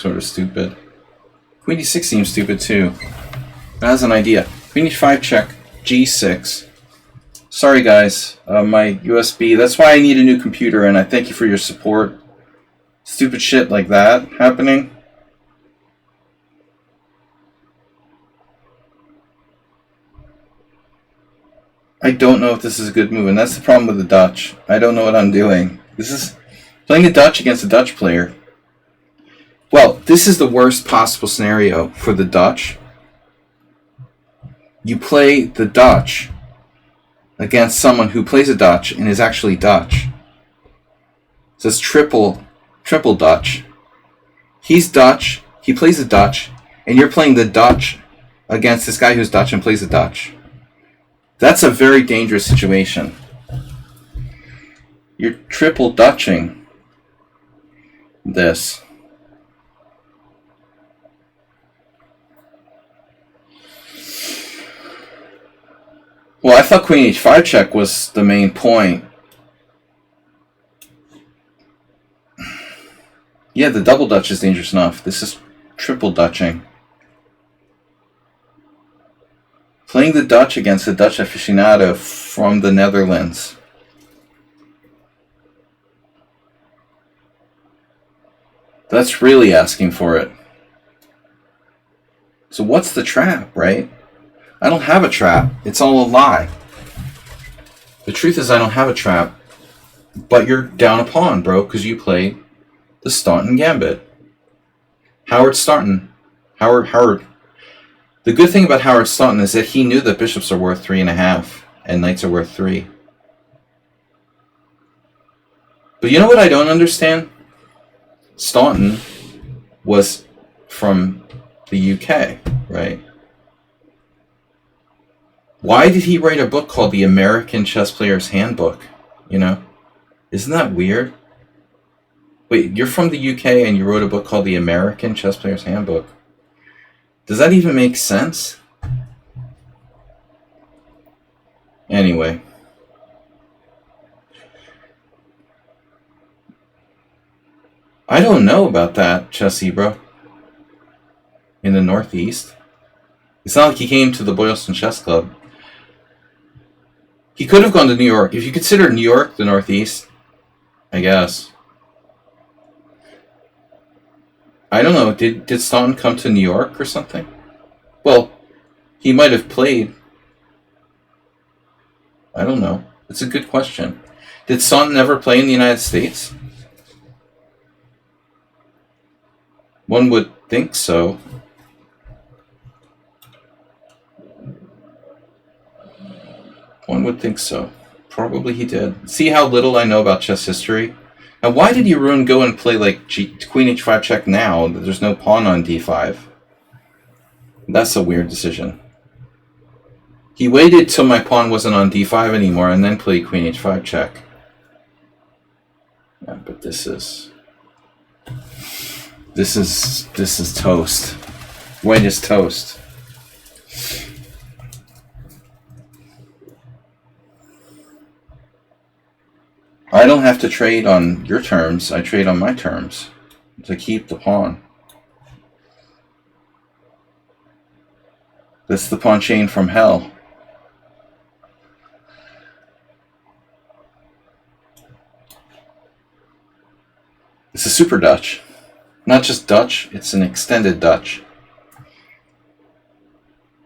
sort of stupid. Queen d6 seems stupid too. That has an idea. Queen e5 check, g6. Sorry guys, my USB. That's why I need a new computer, and I thank you for your support. Stupid shit like that happening. I don't know if this is a good move, and that's the problem with the Dutch. I don't know what I'm doing. This is playing the Dutch against a Dutch player. Well, this is the worst possible scenario for the Dutch. You play the Dutch against someone who plays a Dutch and is actually Dutch. So it's triple Dutch. He's Dutch, he plays the Dutch, and you're playing the Dutch against this guy who's Dutch and plays the Dutch. That's a very dangerous situation. You're triple Dutching this. Well, I thought Queen h5 check was the main point. Yeah, the double Dutch is dangerous enough. This is triple Dutching. Playing the Dutch against a Dutch aficionado from the Netherlands. That's really asking for it. So what's the trap, right? I don't have a trap. It's all a lie. The truth is I don't have a trap. But you're down a pawn, bro, because you played the Staunton Gambit. Howard Staunton. Howard. The good thing about Howard Staunton is that he knew that bishops are worth 3.5 and knights are worth 3. But you know what I don't understand? Staunton was from the UK, right? Why did he write a book called The American Chess Player's Handbook? You know? Isn't that weird? Wait, you're from the UK and you wrote a book called The American Chess Player's Handbook. Does that even make sense? Anyway. I don't know about that, Chess Ebro. In the Northeast. It's not like he came to the Boylston Chess Club. He could have gone to New York. If you consider New York the Northeast, I guess. I don't know. Did Staunton come to New York or something? Well, he might have played. I don't know. It's a good question. Did Staunton ever play in the United States? One would think so. One would think so. Probably he did. See how little I know about chess history? Now, why did Jeroen go and play like Queen h5 check now? There's no pawn on d5. That's a weird decision. He waited till my pawn wasn't on d5 anymore and then played Queen h5 check. Yeah, but this is toast. White is toast. I don't have to trade on your terms. I trade on my terms to keep the pawn. That's the pawn chain from hell. It's a super Dutch. Not just Dutch, it's an extended Dutch.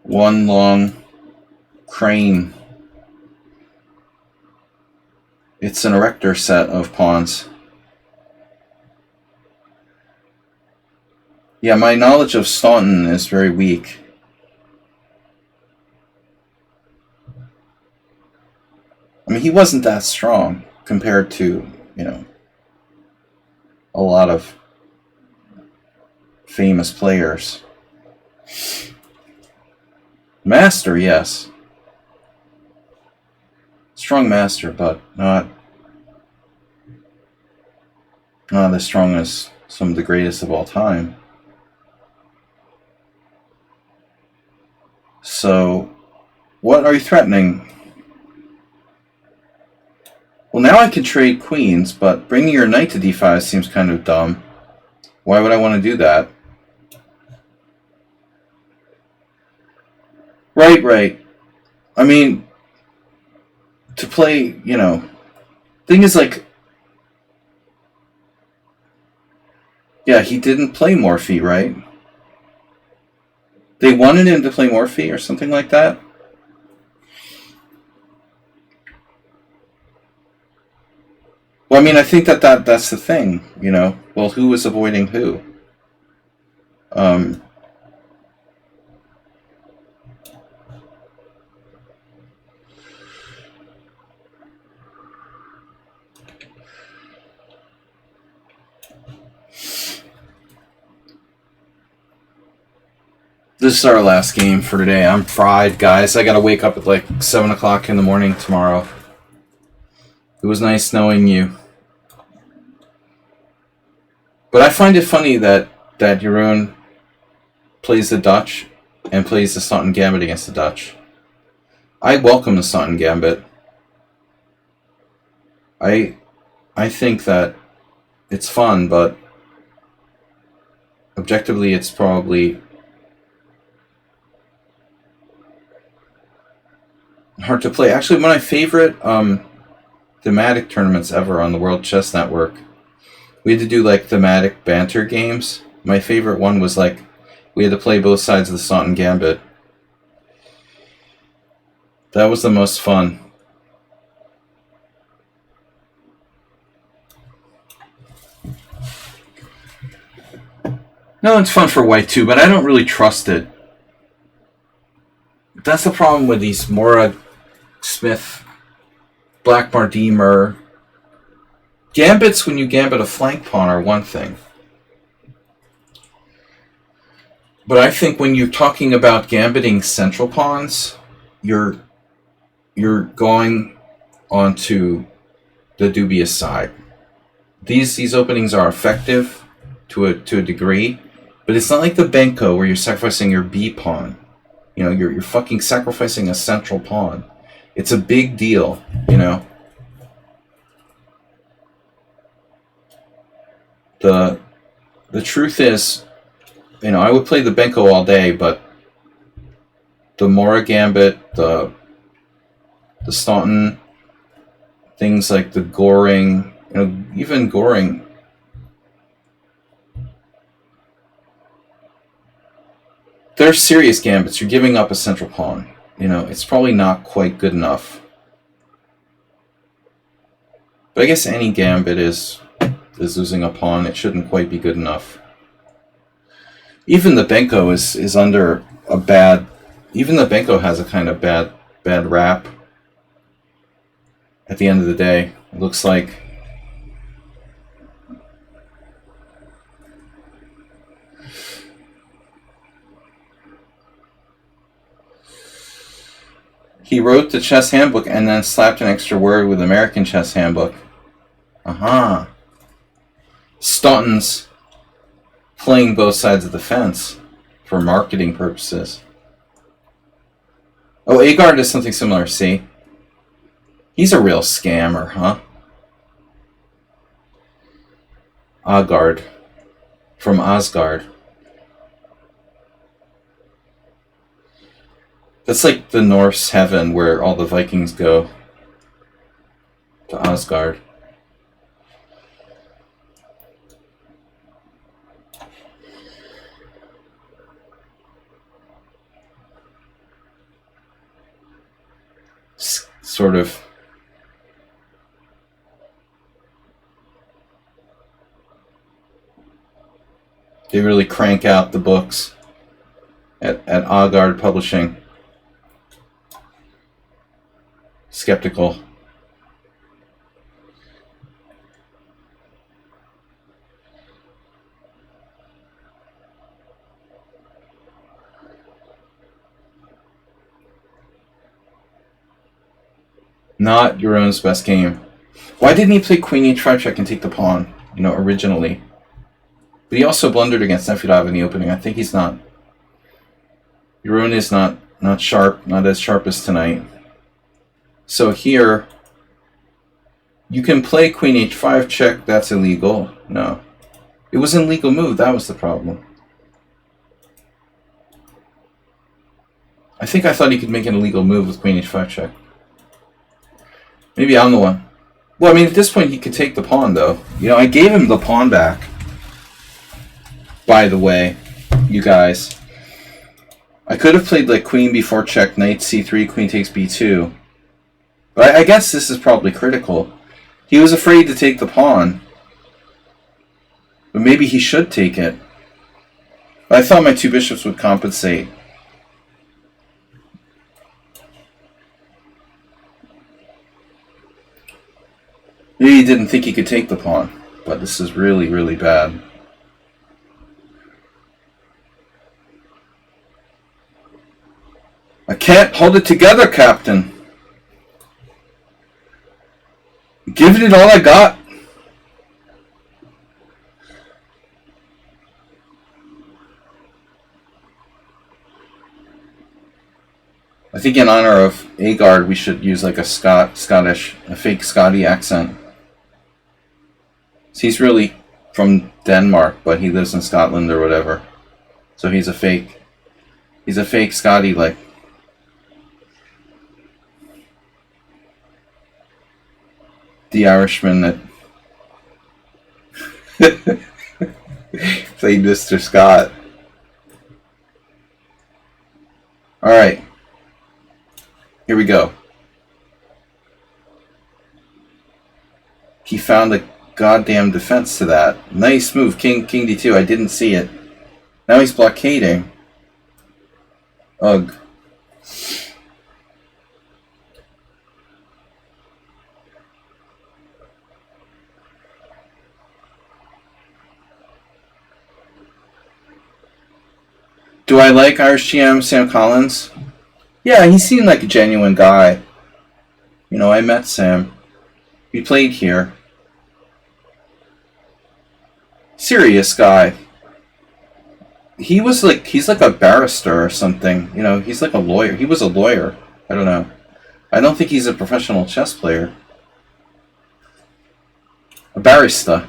One long crane. It's an erector set of pawns. Yeah, my knowledge of Staunton is very weak. I mean, he wasn't that strong compared to, you know, a lot of famous players. Master, yes. Strong master, but not as strong as some of the greatest of all time. So, what are you threatening? Well, now I can trade queens, but bringing your knight to d5 seems kind of dumb. Why would I want to do that? Right. I mean, to play, you know, thing is like, yeah, he didn't play Morphe, right? They wanted him to play Morphe or something like that. Well, I mean, I think that's the thing, you know. Well, who was avoiding who? Um, this is our last game for today. I'm fried, guys. I gotta wake up at like 7 o'clock in the morning tomorrow. It was nice knowing you. But I find it funny that Jeroen plays the Dutch and plays the Staunton Gambit against the Dutch. I welcome the Staunton Gambit. I think that it's fun, but objectively it's probably hard to play. Actually, one of my favorite thematic tournaments ever on the World Chess Network, we had to do like thematic banter games. My favorite one was like we had to play both sides of the Staunton Gambit. That was the most fun. No, it's fun for white too, but I don't really trust it. That's the problem with these Mora, Smith, Black Mardimer. Gambits, when you gambit a flank pawn, are one thing. But I think when you're talking about gambiting central pawns, you're going onto the dubious side. These openings are effective to a degree, but it's not like the Benko where you're sacrificing your B pawn. You know, you're fucking sacrificing a central pawn. It's a big deal, you know. The truth is, you know, I would play the Benko all day, but the Mora Gambit, the Staunton, things like the Goring, you know, even Goring, they're serious gambits. You're giving up a central pawn. You know, it's probably not quite good enough. But I guess any gambit is losing a pawn. It shouldn't quite be good enough. Even the Benko is under a bad... Even the Benko has a kind of bad rap. At the end of the day, it looks like... He wrote the chess handbook and then slapped an extra word with American chess handbook. Aha. Staunton's playing both sides of the fence for marketing purposes. Oh, Agard is something similar, see? He's a real scammer, huh? Agard. From Asgard. That's like the Norse heaven where all the Vikings go. To Asgard. Sort of. They really crank out the books at Agard Publishing. Skeptical. Not Jeroen's best game. Why didn't he play Queen H5 check and take the pawn, you know, originally? But he also blundered against Nefedov in the opening. I think he's not... Jeroen is not sharp, not as sharp as tonight. So here, you can play Queen H5 check. That's illegal. No. It was an illegal move. That was the problem. I think I thought he could make an illegal move with queen h5 check. Maybe I'm the one. Well, I mean, at this point, he could take the pawn, though. You know, I gave him the pawn back. By the way, you guys. I could have played, like, queen b4 check, knight c3, queen takes b2. But I guess this is probably critical. He was afraid to take the pawn. But maybe he should take it. But I thought my two bishops would compensate. Maybe he didn't think he could take the pawn. But this is really, really bad. I can't hold it together, Captain. Giving it all I got. I think in honor of Agard, we should use like a fake Scotty accent. So he's really from Denmark, but he lives in Scotland or whatever. So he's a fake Scotty, like. The Irishman that played Mr. Scott. Alright. Here we go. He found a goddamn defense to that. Nice move. King d2. I didn't see it. Now he's blockading. Ugh. Do I like Irish GM Sam Collins? Yeah, he seemed like a genuine guy. You know, I met Sam. We played here. Serious guy. He's like a barrister or something. You know, he's like a lawyer. He was a lawyer. I don't know. I don't think he's a professional chess player. A barista.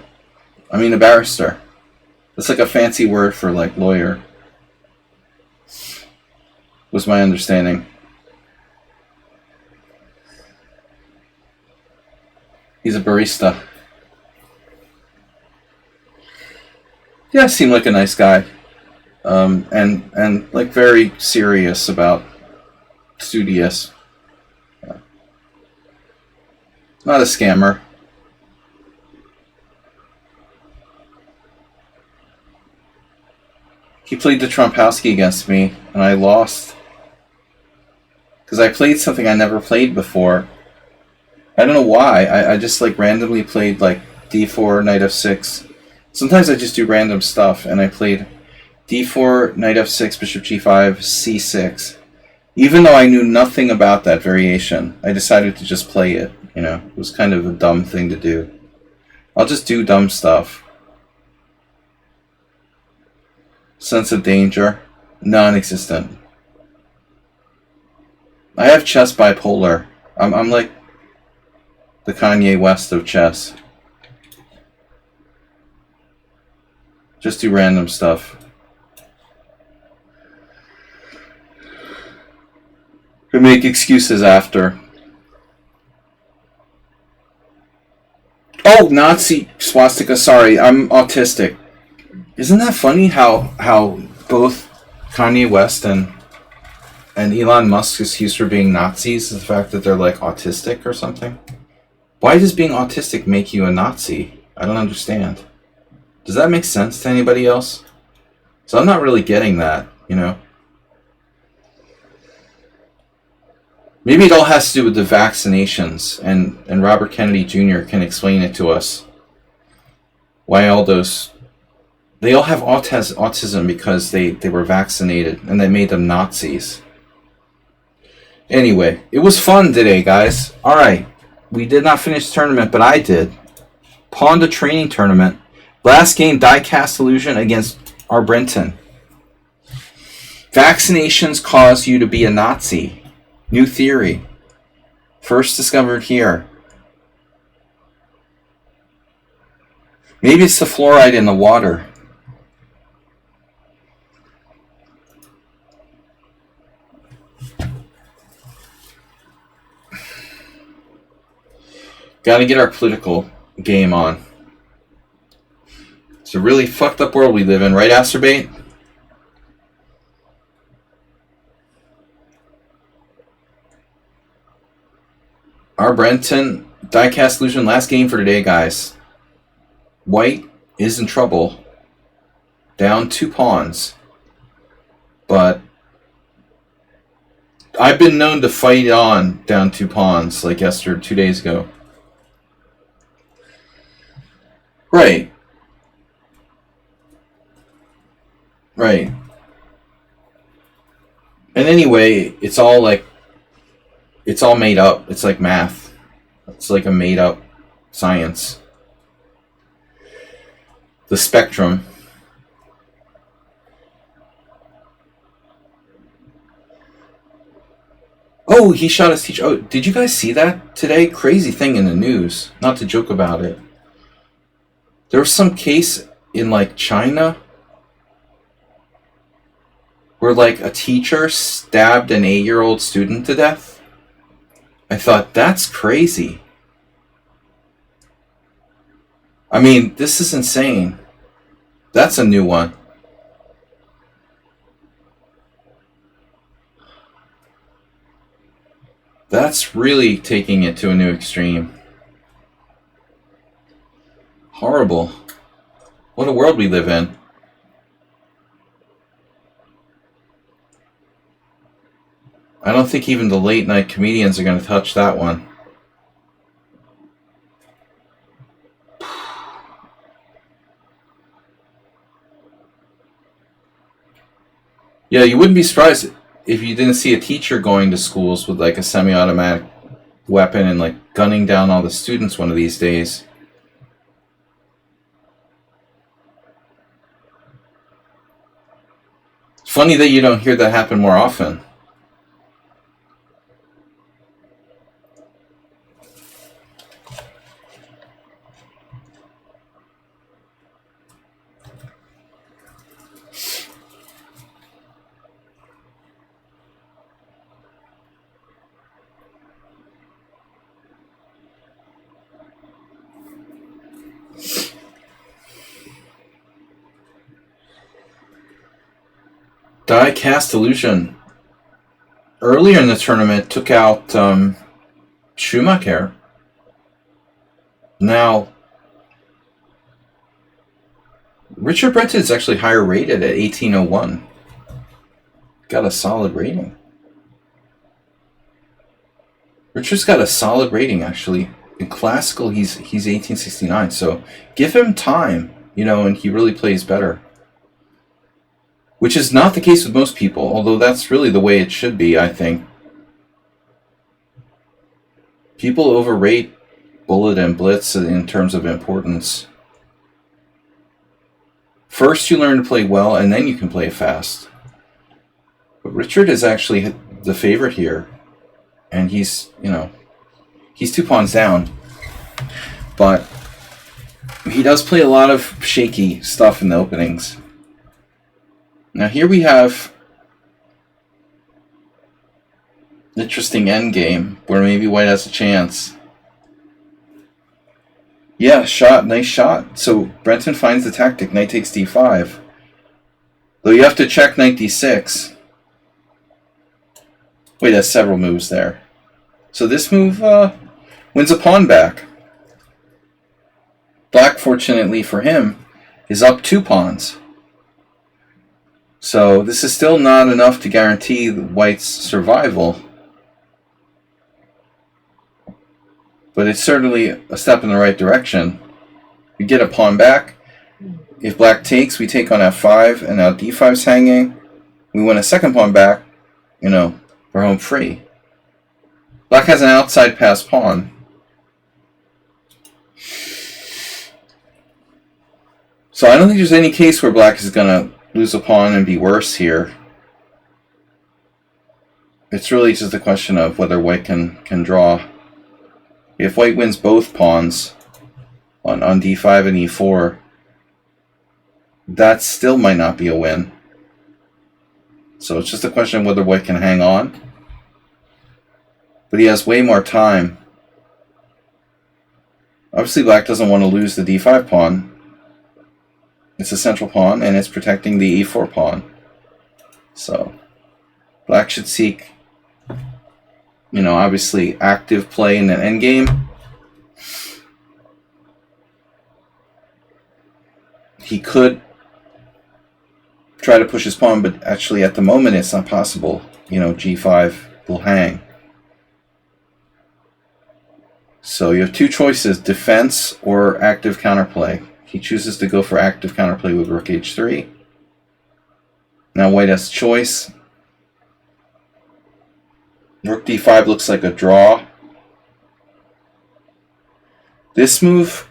I mean a barrister. That's like a fancy word for like lawyer. Was my understanding. He's a barista. Yeah, seemed like a nice guy. And like very serious about studious. Yeah. Not a scammer. He played the Trompowsky against me, and I lost. Because I played something I never played before. I don't know why. I just like randomly played like d4, knight f6. Sometimes I just do random stuff, and I played d4, knight f6, bishop g5, c6. Even though I knew nothing about that variation, I decided to just play it. You know, it was kind of a dumb thing to do. I'll just do dumb stuff. Sense of danger, non-existent. I have chess bipolar. I'm like the Kanye West of chess. Just do random stuff. And make excuses after. Oh, Nazi swastika. Sorry, I'm autistic. Isn't that funny how both Kanye West and Elon Musk is accused for being Nazis? The fact that they're like autistic or something. Why does being autistic make you a Nazi? I don't understand. Does that make sense to anybody else? So I'm not really getting that, you know. Maybe it all has to do with the vaccinations, and Robert Kennedy Jr. can explain it to us. Why all those... They all have autism because they were vaccinated, and that made them Nazis. Anyway, it was fun today, guys. Alright, we did not finish the tournament, but I did. Pawned a training tournament. Last game, die-cast illusion against Arbrenton. Vaccinations cause you to be a Nazi. New theory. First discovered here. Maybe it's the fluoride in the water. Gotta get our political game on. It's a really fucked up world we live in, right, Acerbate? Our Brenton diecast illusion, last game for today, guys. White is in trouble. Down 2 pawns. But I've been known to fight on down 2 pawns, like yesterday, 2 days ago. Right. Right. And anyway, it's all made up. It's like math. It's like a made up science. The spectrum. Oh, he shot his teacher. Oh, did you guys see that today? Crazy thing in the news. Not to joke about it. There was some case in like China where like a teacher stabbed an 8-year-old student to death. I thought, that's crazy. I mean, this is insane. That's a new one. That's really taking it to a new extreme. Horrible. What a world we live in. I don't think even the late night comedians are going to touch that one. Yeah, you wouldn't be surprised if you didn't see a teacher going to schools with like a semi-automatic weapon and like gunning down all the students one of these days. It's funny that you don't hear that happen more often. Die-cast illusion. Earlier in the tournament, took out Schumacher. Now, Richard Brenton is actually higher rated at 1801. Got a solid rating. Richard's got a solid rating, actually. In classical, he's 1869, so give him time, and he really plays better. Which is not the case with most people, although that's really the way it should be, I think. People overrate bullet and blitz in terms of importance. First you learn to play well, and then you can play fast. But Richard is actually the favorite here. And he's 2 pawns down. But he does play a lot of shaky stuff in the openings. Now here we have an interesting endgame where maybe white has a chance. Yeah, nice shot. So Brenton finds the tactic, knight takes d5. Though you have to check knight d6. Wait, that's several moves there. So this move wins a pawn back. Black, fortunately for him, is up 2 pawns. So this is still not enough to guarantee white's survival. But it's certainly a step in the right direction. We get a pawn back. If black takes, we take on f5, and now d5's hanging. We win a second pawn back. We're home free. Black has an outside pass pawn. So I don't think there's any case where black is going to lose a pawn and be worse here. It's really just a question of whether white can draw. If white wins both pawns, on d5 and e4, that still might not be a win. So it's just a question of whether white can hang on. But he has way more time. Obviously, black doesn't want to lose the d5 pawn. It's a central pawn, and it's protecting the e4 pawn. So black should seek, obviously active play in an endgame. He could try to push his pawn, but actually at the moment it's not possible. G5 will hang. So you have two choices, defense or active counterplay. He chooses to go for active counterplay with rook h3. Now white has choice. Rook d5 looks like a draw. This move,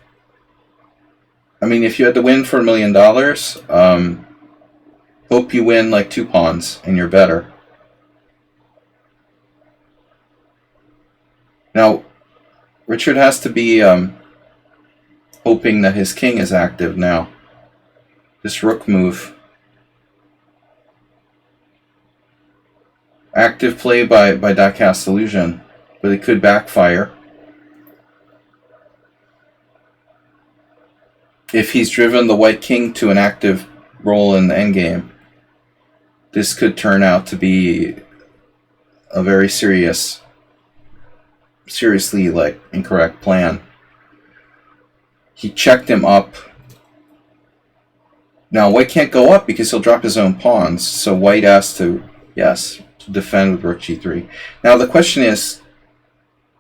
if you had to win for $1 million, hope you win like 2 pawns and you're better. Now, Richard has to be hoping that his king is active now. This rook move. Active play by die-cast illusion, but it could backfire. If he's driven the white king to an active role in the endgame, this could turn out to be a very seriously incorrect plan. He checked him up. Now white can't go up because he'll drop his own pawns, so white has to defend with rook g3. Now the question is,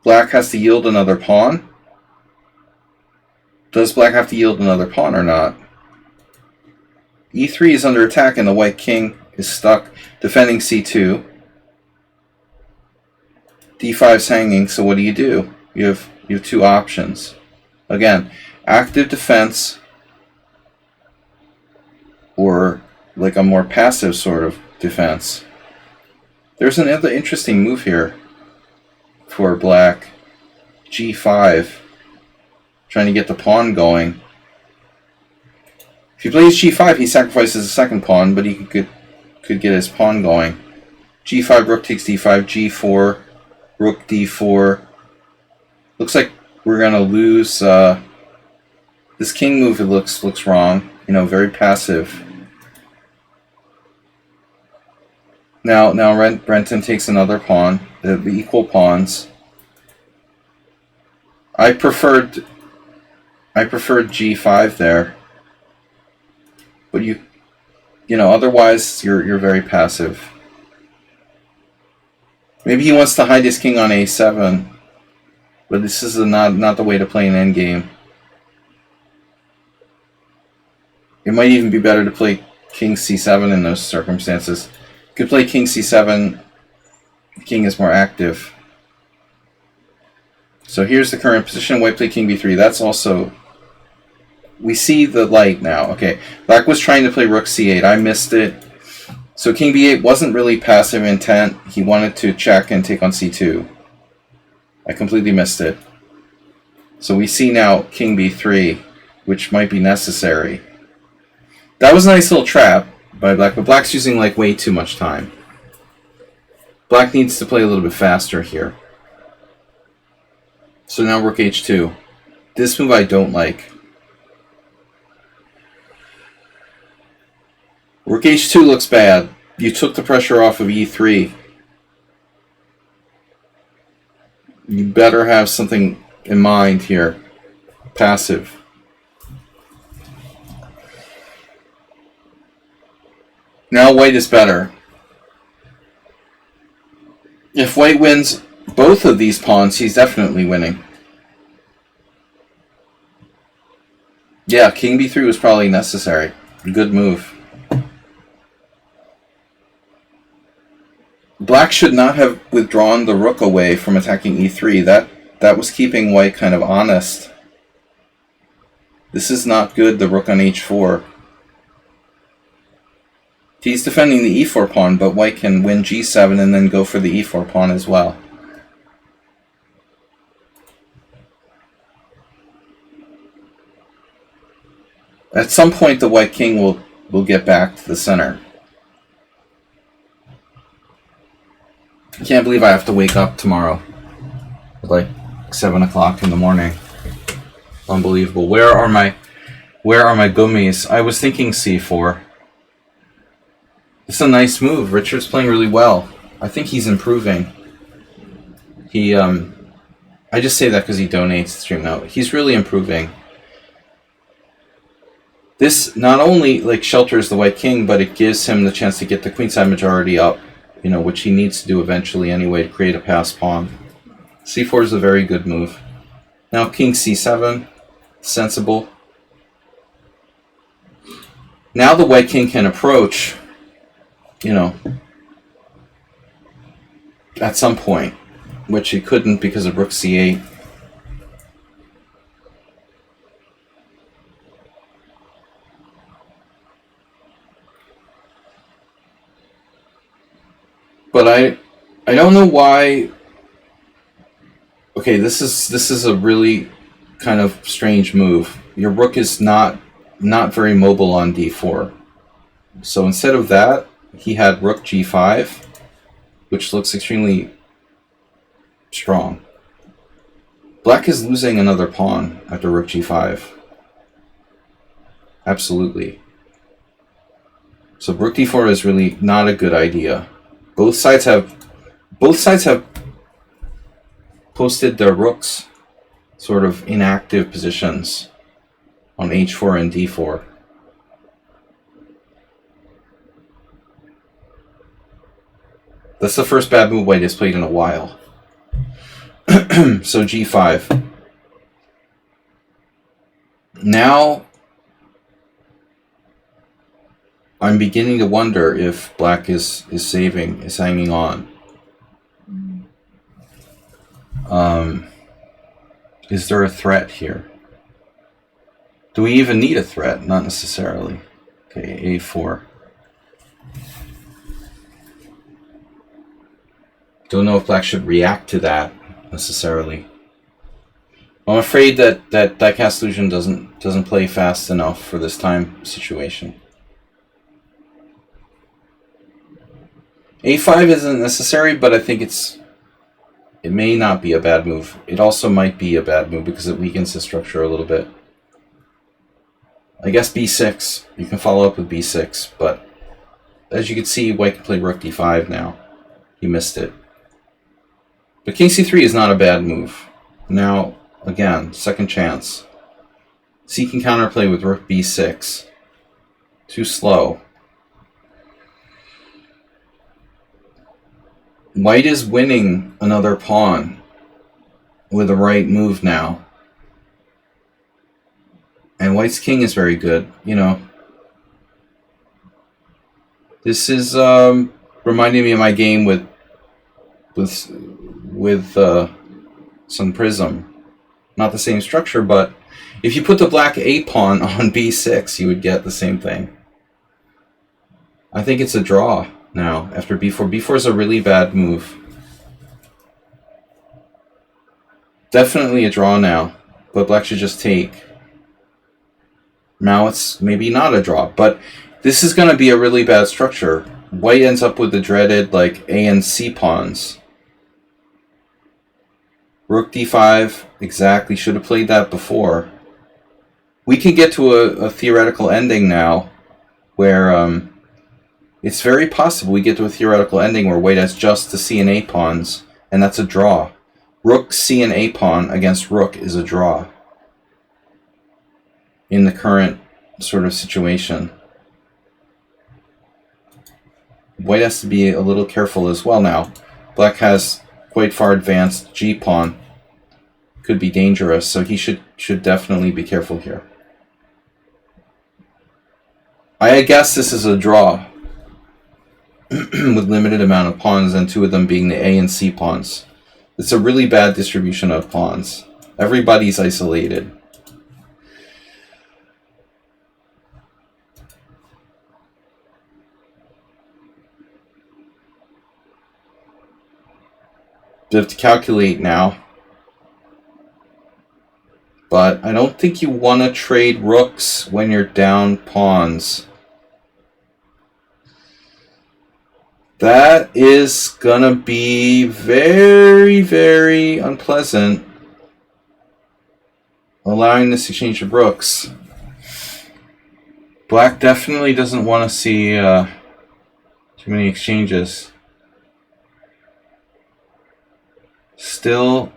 black has to yield another pawn. Does black have to yield another pawn or not? e3 is under attack and the white king is stuck defending c2. d5's hanging, so what do? You have 2 options. Again, active defense or like a more passive sort of defense. There's another interesting move here for black. g5, trying to get the pawn going. If he plays g5, he sacrifices a second pawn, but he could get his pawn going. g5, rook takes d5, g4, rook d4. Looks like we're gonna lose this king move. It looks wrong. Very passive. Now Brenton takes another pawn. The equal pawns. I preferred g5 there, but otherwise you're very passive. Maybe he wants to hide his king on a7, but this is not the way to play an endgame. It might even be better to play king c7 in those circumstances. You could play king c7. The king is more active. So here's the current position. White play king b3. That's also... We see the light now. Okay, black was trying to play rook c8. I missed it. So king b8 wasn't really passive intent. He wanted to check and take on c2. I completely missed it. So we see now king b3, which might be necessary. That was a nice little trap by black, but black's using way too much time. Black needs to play a little bit faster here. So now rook h2. This move I don't like. Rook h2 looks bad. You took the pressure off of e3. You better have something in mind here. Passive. Now white is better. If white wins both of these pawns, he's definitely winning. Yeah, king b3 was probably necessary. Good move. Black should not have withdrawn the rook away from attacking e3. That was keeping white kind of honest. This is not good, the rook on h4. He's defending the e4 pawn, but white can win g7 and then go for the e4 pawn as well. At some point, the white king will get back to the center. I can't believe I have to wake up tomorrow at like 7 o'clock in the morning. Unbelievable. Where are my gummies? I was thinking c4. It's a nice move. Richard's playing really well. I think he's improving. I just say that because he donates to Stream Now. He's really improving. This not only like shelters the white king, but it gives him the chance to get the queenside majority up, which he needs to do eventually anyway to create a pass pawn. c4 is a very good move. Now king c7, sensible. Now the white king can approach, at some point, which he couldn't because of rook c8. But I don't know why. Okay, this is a really kind of strange move. Your rook is not very mobile on d4. So instead of that, he had rook g5, which looks extremely strong. Black is losing another pawn after rook g5. Absolutely. So rook d4 is really not a good idea. Both sides have posted their rooks sort of inactive positions on h4 and d4. That's the first bad move white has played in a while. So g5. Now I'm beginning to wonder if black is hanging on. Is there a threat here? Do we even need a threat? Not necessarily. Okay, a4. Don't know if black should react to that necessarily. I'm afraid that diecast illusion doesn't play fast enough for this time situation. a5 isn't necessary, but I think it may not be a bad move. It also might be a bad move because it weakens the structure a little bit. I guess b6. You can follow up with b6, but as you can see, white can play rook d5 now. He missed it. But king c3 is not a bad move. Now, again, second chance. C can counterplay with rook b6. Too slow. White is winning another pawn with the right move now. And white's king is very good, This is reminding me of my game with some prism. Not the same structure, but if you put the black a pawn on b6, you would get the same thing. I think it's a draw now after b4. b4 is a really bad move. Definitely a draw now, but black should just take. Now it's maybe not a draw, but this is going to be a really bad structure. White ends up with the dreaded like a and c pawns. Rook d5, exactly, should have played that before. We can get to a theoretical ending now where it's very possible we get to a theoretical ending where white has just the c and a pawns, and that's a draw. Rook, c, and a pawn against rook is a draw in the current sort of situation. White has to be a little careful as well now. Black has quite far advanced g pawn. Could be dangerous, so he should definitely be careful here. I guess this is a draw with limited amount of pawns and two of them being the a and c pawns. It's a really bad distribution of pawns. Everybody's isolated. You have to calculate now. But I don't think you want to trade rooks when you're down pawns. That is going to be very, very unpleasant. Allowing this exchange of rooks. Black definitely doesn't want to see too many exchanges. Still,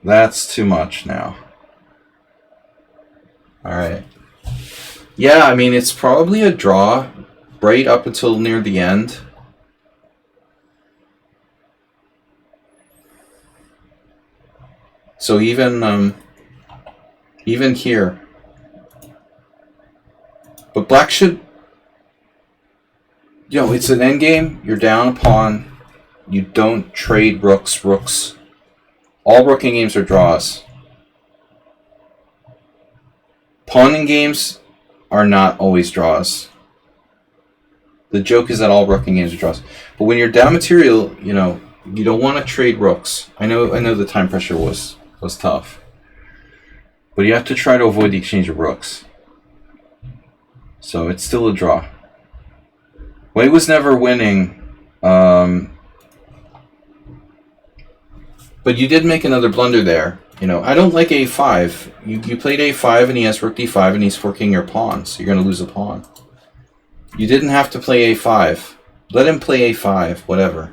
that's too much now. Alright. Yeah, I mean, it's probably a draw right up until near the end. So even here. But black should... it's an endgame. You're down a pawn. You don't trade rooks. All rooking games are draws. Pawning games are not always draws. The joke is that all rooking games are draws. But when you're down material, you don't want to trade rooks. I know the time pressure was tough. But you have to try to avoid the exchange of rooks. So it's still a draw. White was never winning. But you did make another blunder there. I don't like a5. You played a5 and he has rook d5 and he's forking your pawn. So you're going to lose a pawn. You didn't have to play a5. Let him play a5, whatever.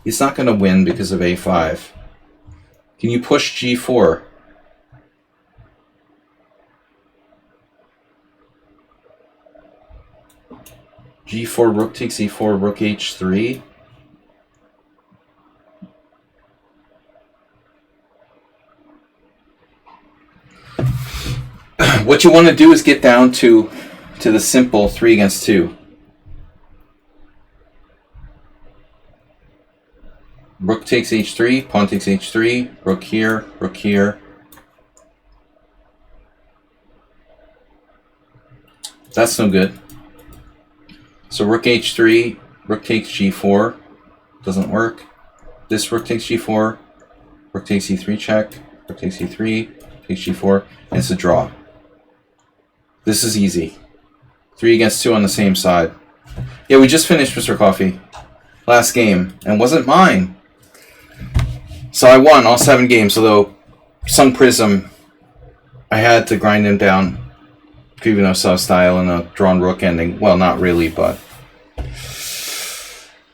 He's not going to win because of a5. Can you push g4? g4, rook takes e4, rook h3. What you want to do is get down to the simple 3 against 2. Rook takes h3, pawn takes h3, rook here, rook here. That's no good. So rook h3, rook takes g4, doesn't work. This rook takes g4, rook takes e3 check, rook takes e3, takes g4, and it's a draw. This is easy. 3 against 2 on the same side. Yeah, we just finished Mr. Coffee. Last game, and wasn't mine. So I won all 7 games, although Sun Prism, I had to grind him down. Kubinosov style and a drawn rook ending. Well, not really, but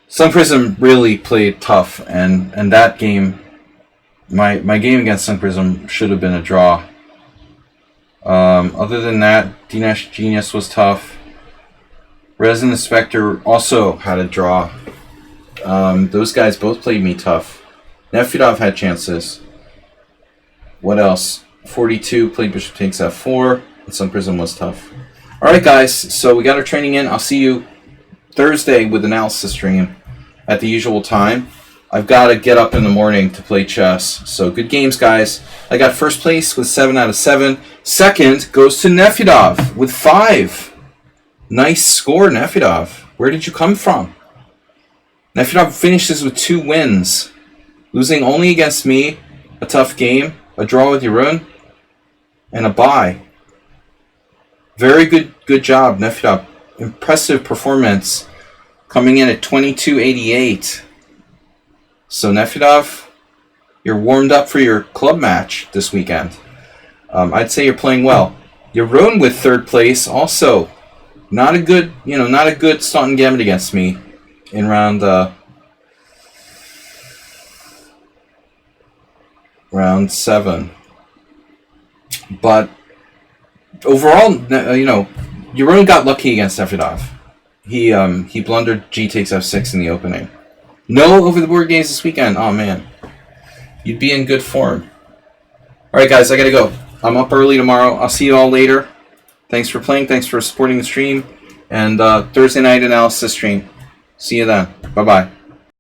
Sun Prism really played tough, and that game, my game against Sun Prism should have been a draw. Other than that, Dinesh Genius was tough. Resonant Spectre also had a draw. Those guys both played me tough. Nefedov had chances. What else? 42 played Bishop takes f4. And Sun Prism was tough. Alright guys, so we got our training in. I'll see you Thursday with analysis stream at the usual time. I've got to get up in the morning to play chess. So good games, guys. I got first place with 7 out of 7. Second goes to Nefedov with 5. Nice score, Nefedov. Where did you come from? Nefedov finishes with 2 wins. Losing only against me, a tough game, a draw with Jeroen, and a bye. Very good job, Nefedov. Impressive performance, coming in at 22.88. So Nefedov, you're warmed up for your club match this weekend. I'd say you're playing well. Jeroen with 3rd place, also not a good Staunton Gambit against me in round 7. But overall, Jeroen got lucky against Nefedov. He blundered G takes f6 in the opening. No over-the-board games this weekend. Oh, man. You'd be in good form. All right, guys, I got to go. I'm up early tomorrow. I'll see you all later. Thanks for playing. Thanks for supporting the stream. And Thursday night analysis stream. See you then. Bye-bye.